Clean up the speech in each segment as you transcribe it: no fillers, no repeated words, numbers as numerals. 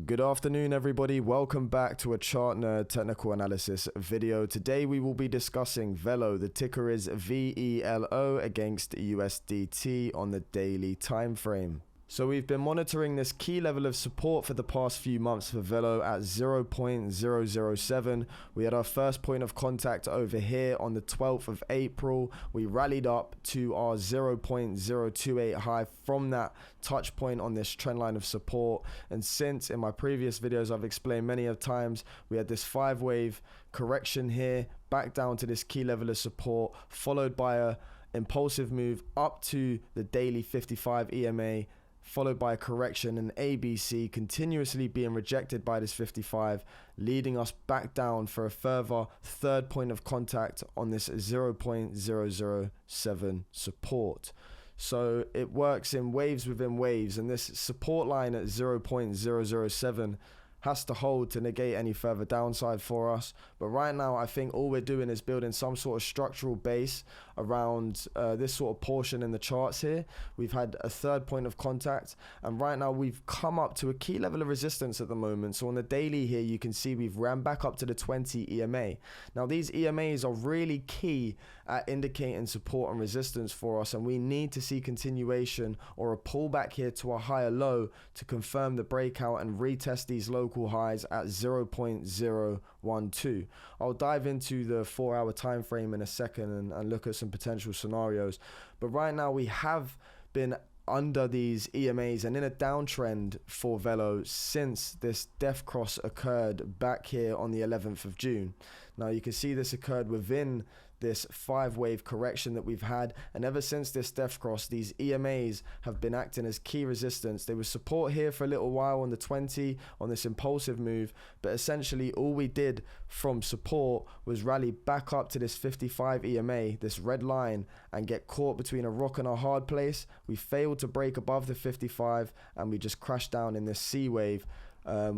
Good afternoon everybody, welcome back to a Chart Nerd technical analysis video. Today we will be discussing VELO, the ticker is VELO, against USDT on the daily time frame. So we've been monitoring this key level of support for the past few months for VELO at 0.007. We had our first point of contact over here on the 12th of April. We rallied up to our 0.028 high from that touch point on this trend line of support. And since, in my previous videos, I've explained many of times, we had this 5-wave correction here, back down to this key level of support, followed by a impulsive move up to the daily 55 EMA, followed by a correction and ABC continuously being rejected by this 55, leading us back down for a further third point of contact on this 0.007 support. So it works in waves within waves, and this support line at 0.007 has to hold to negate any further downside for us. But right now I think all we're doing is building some sort of structural base around this sort of portion in the charts here. We've had a third point of contact, and right now we've come up to a key level of resistance at the moment. So on the daily here you can see we've ran back up to the 20 EMA. Now these EMAs are really key at indicating support and resistance for us, and we need to see continuation or a pullback here to a higher low to confirm the breakout and retest these local highs at 0.012. I'll dive into the 4-hour time frame in a second and look at some potential scenarios, but right now we have been under these EMAs and in a downtrend for VELO since this death cross occurred back here on the 11th of June. Now you can see this occurred within this 5-wave correction that we've had, and ever since this death cross, these EMAs have been acting as key resistance. They were support here for a little while on the 20 on this impulsive move, but essentially all we did from support was rally back up to this 55 EMA, this red line, and get caught between a rock and a hard place. We failed to break above the 55 and we just crashed down in this C wave,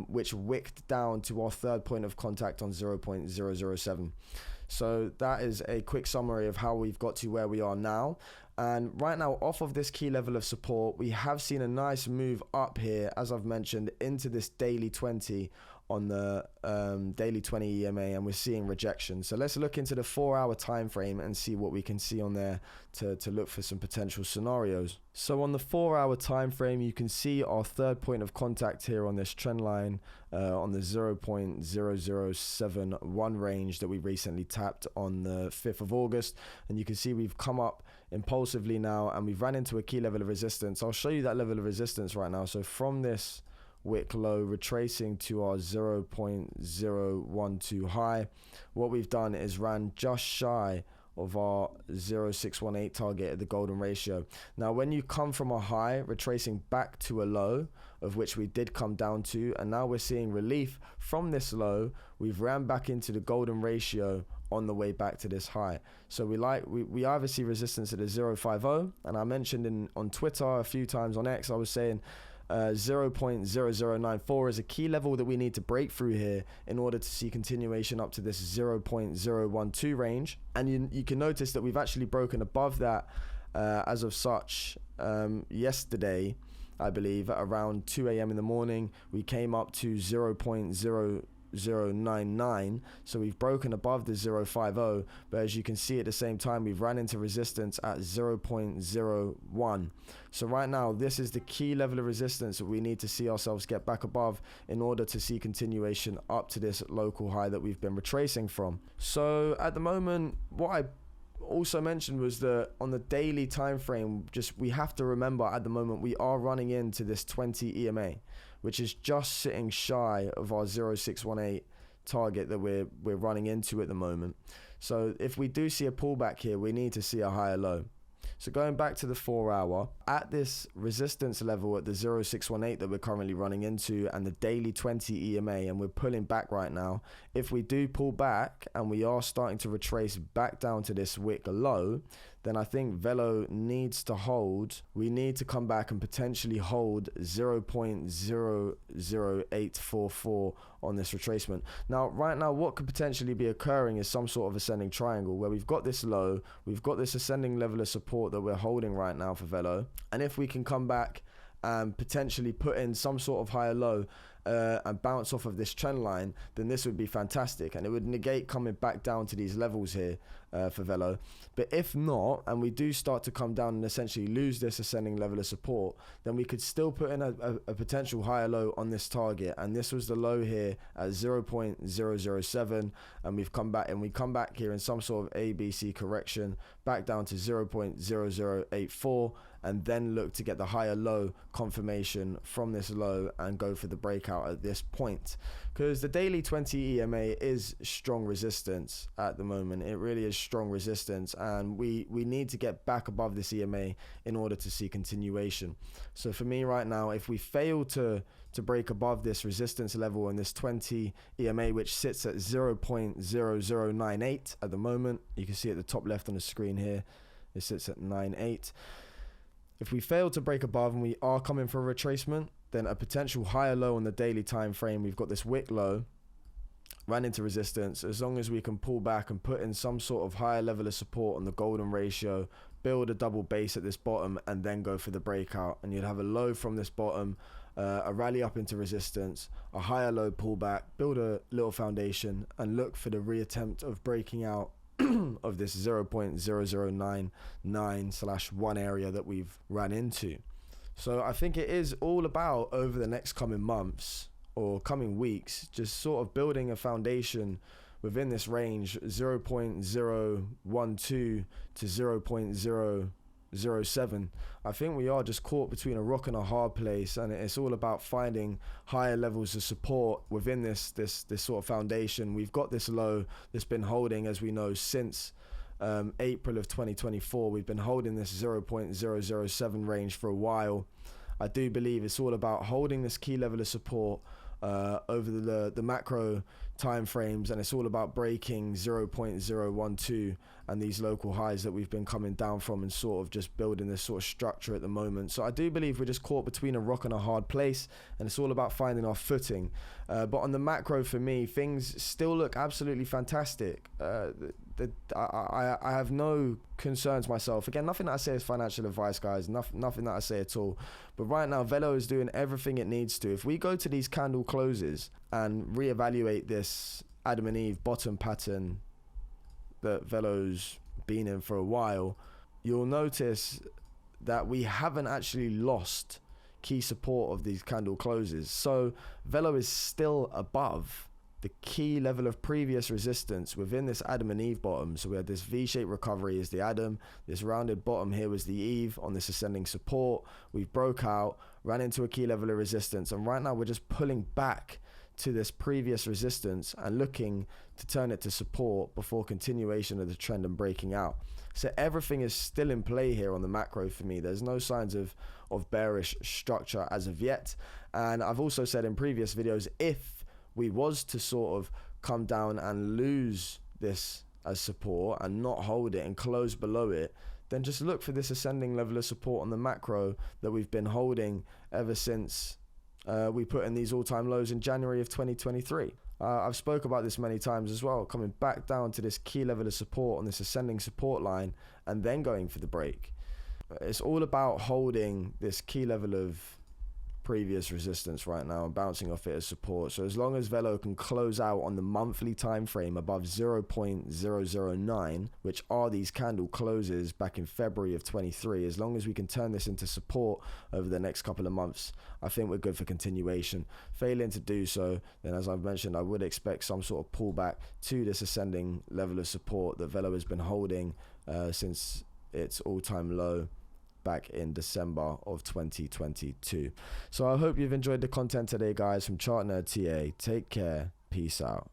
which wicked down to our third point of contact on 0.007. So that is a quick summary of how we've got to where we are now. And right now, off of this key level of support, we have seen a nice move up here, as I've mentioned, into this daily 20 on the daily 20 EMA, and we're seeing rejection. So let's look into the 4-hour time frame and see what we can see on there to look for some potential scenarios. So on the 4-hour time frame, you can see our third point of contact here on this trend line on the 0.0071 range that we recently tapped on the 5th of August. And you can see we've come up impulsively now and we've ran into a key level of resistance. I'll show you that level of resistance right now. So from this wick low retracing to our 0.012 high, what we've done is ran just shy of our 0.618 target at the golden ratio. Now when you come from a high retracing back to a low, of which we did come down to, and now we're seeing relief from this low, we've ran back into the golden ratio on the way back to this high. So we either see resistance at a 0.50, and I mentioned on Twitter a few times, on X I was saying 0.0094 is a key level that we need to break through here in order to see continuation up to this 0.012 range. And you can notice that we've actually broken above that as of such yesterday, I believe, at around 2 a.m. in the morning. We came up to 0.0099, so we've broken above the 0.50, but as you can see at the same time we've ran into resistance at 0.01. So right now this is the key level of resistance that we need to see ourselves get back above in order to see continuation up to this local high that we've been retracing from. So at the moment, what I also mentioned was that on the daily time frame, we have to remember at the moment we are running into this 20 EMA, which is just sitting shy of our 0.618 target that we're running into at the moment. So if we do see a pullback here, we need to see a higher low. So going back to the 4-hour, at this resistance level at the 0.618 that we're currently running into and the daily 20 EMA, and we're pulling back right now, if we do pull back and we are starting to retrace back down to this wick low, then I think VELO needs to hold. We need to come back and potentially hold 0.00844 on this retracement. Now, right now, what could potentially be occurring is some sort of ascending triangle where we've got this low, we've got this ascending level of support that we're holding right now for VELO. And if we can come back and potentially put in some sort of higher low and bounce off of this trend line, then this would be fantastic, and it would negate coming back down to these levels here for VELO. But if not, and we do start to come down and essentially lose this ascending level of support, then we could still put in a potential higher low on this target, and this was the low here at 0.007, and we come back here in some sort of ABC correction back down to 0.0084, and then look to get the higher low confirmation from this low and go for the breakout at this point, because the daily 20 EMA is strong resistance at the moment. It really is strong resistance, and we need to get back above this EMA in order to see continuation. So for me right now, if we fail to break above this resistance level in this 20 EMA, which sits at 0.0098 at the moment, you can see at the top left on the screen here, it sits at 98. If we fail to break above and we are coming for a retracement, then a potential higher low on the daily time frame, we've got this wick low, ran into resistance. As long as we can pull back and put in some sort of higher level of support on the golden ratio, build a double base at this bottom, and then go for the breakout, and you'd have a low from this bottom, a rally up into resistance, a higher low pullback, build a little foundation, and look for the reattempt of breaking out of this 0.0099/1 area that we've ran into. So I think it is all about, over the next coming months or coming weeks, just sort of building a foundation within this range, 0.012 to 0.007. I think we are just caught between a rock and a hard place, and it's all about finding higher levels of support within this sort of foundation. We've got this low that's been holding, as we know, since April of 2024. We've been holding this 0.007 range for a while. I do believe it's all about holding this key level of support over the macro time frames, and it's all about breaking 0.012 and these local highs that we've been coming down from, and sort of just building this sort of structure at the moment. So I do believe we're just caught between a rock and a hard place, and it's all about finding our footing. But on the macro, for me, things still look absolutely fantastic. I have no concerns myself. Again, nothing that I say is financial advice, guys. Nothing that I say at all. But right now, VELO is doing everything it needs to. If we go to these candle closes and reevaluate this Adam and Eve bottom pattern that VELO's been in for a while, you'll notice that we haven't actually lost key support of these candle closes. So VELO is still above the key level of previous resistance within this Adam and Eve bottom. So we had this V-shaped recovery is the Adam, this rounded bottom here was the Eve on this ascending support. We've broke out, ran into a key level of resistance, and right now we're just pulling back to this previous resistance and looking to turn it to support before continuation of the trend and breaking out. So everything is still in play here on the macro for me. There's no signs of bearish structure as of yet. And I've also said in previous videos, if we was to sort of come down and lose this as support and not hold it and close below it, then just look for this ascending level of support on the macro that we've been holding ever since we put in these all-time lows in January of 2023. I've spoke about this many times as well, coming back down to this key level of support on this ascending support line and then going for the break. It's all about holding this key level of previous resistance right now and bouncing off it as support. So as long as VELO can close out on the monthly time frame above 0.009, which are these candle closes back in February of 23, as long as we can turn this into support over the next couple of months, I think we're good for continuation. Failing to do so, then as I've mentioned, I would expect some sort of pullback to this ascending level of support that VELO has been holding since its all-time low back in December of 2022. So I hope you've enjoyed the content today, guys, from Chart Nerd TA. Take care. Peace out.